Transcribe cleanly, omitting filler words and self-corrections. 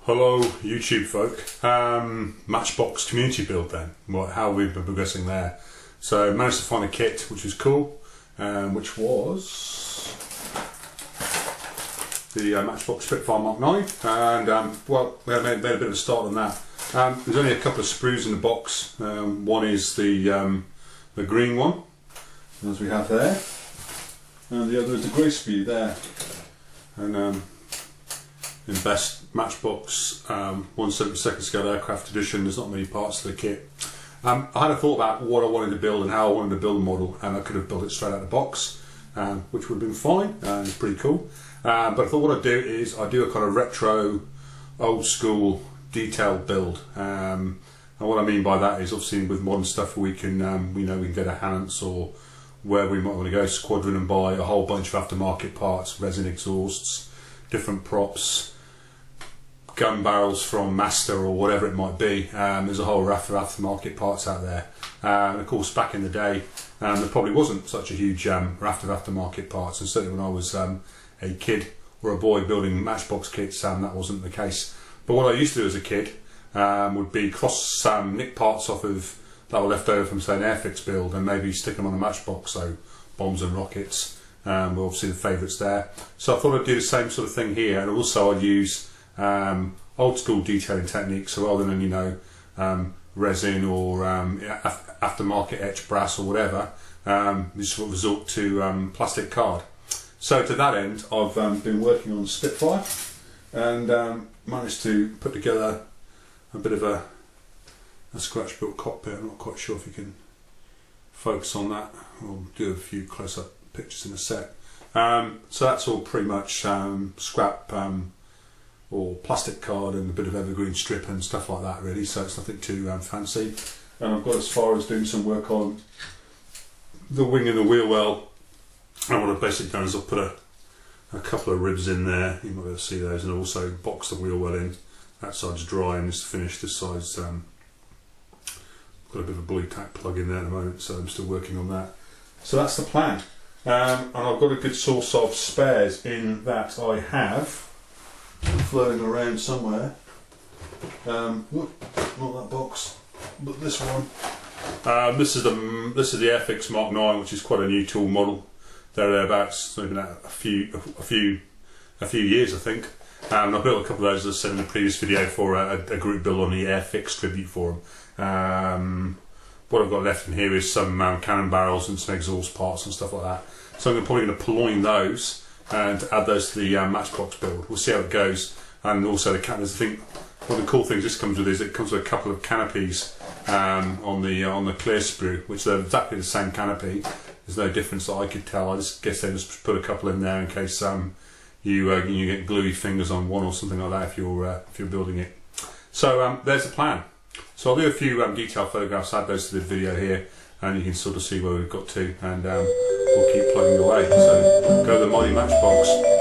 Hello YouTube folk. Matchbox community build then, how we've been progressing there. So managed to find a kit which was cool, which was the Matchbox Spitfire Mark 9, and well, we made a bit of a start on that. There's only a couple of sprues in the box. One is the green one, as we have there, and the other is the grey sprue there. And in best Matchbox 1/72 scale aircraft edition, there's not many parts to the kit. I had a thought about what I wanted to build and how I wanted to build a model, and I could have built it straight out of the box, which would have been fine, and it's pretty cool. But I thought what I'd do is I'd do a kind of retro, old school, detailed build. And what I mean by that is, obviously with modern stuff we can we can go to Hans or where we might want to go, Squadron, and buy a whole bunch of aftermarket parts, resin exhausts, different props, gun barrels from Master or whatever it might be. There's a whole raft of aftermarket parts out there, and of course back in the day there probably wasn't such a huge raft of aftermarket parts, and certainly when I was a kid or a boy building Matchbox kits, that wasn't the case. But what I used to do as a kid would be cross nick parts off of that were left over from, say, an Airfix build, and maybe stick them on a Matchbox, so bombs and rockets were obviously the favourites there. So I thought I'd do the same sort of thing here, and also I'd use old school detailing techniques. So rather than resin or aftermarket etched brass or whatever, you sort of resort to plastic card. So to that end, I've been working on Spitfire, and managed to put together a bit of a scratch built cockpit. I'm not quite sure if you can focus on that. I'll do a few close up pictures in a sec. So that's all pretty much scrap or plastic card and a bit of evergreen strip and stuff like that, really, so it's nothing too fancy. And I've got as far as doing some work on the wing and the wheel well. And what I've basically done is I've put a couple of ribs in there, you might be able to see those, and also box the wheel well in. That side's dry and it's finished, this side's got a bit of a bully tack plug in there at the moment, so I'm still working on that. So that's the plan. And I've got a good source of spares in that I have floating around somewhere. Not that box, but this one. This is the Airfix Mark 9, which is quite a new tool model. Thereabouts. It's only been out a few years, I think. And I built a couple of those, as I said in the previous video, for a group build on the Airfix tribute forum. What I've got left in here is some cannon barrels and some exhaust parts and stuff like that. So I'm probably going to purloin those and add those to the Matchbox build. We'll see how it goes. And also the canopies. I think one of the cool things this comes with is it comes with a couple of canopies on the clear sprue, which are exactly the same canopy. There's no difference that I could tell. I just guess they just put a couple in there in case you get gluey fingers on one or something like that if you're building it. So there's the plan. So I'll do a few detailed photographs, add those to the video here, and you can sort of see where we've got to, and we'll keep plugging away. So go to the mighty Matchbox.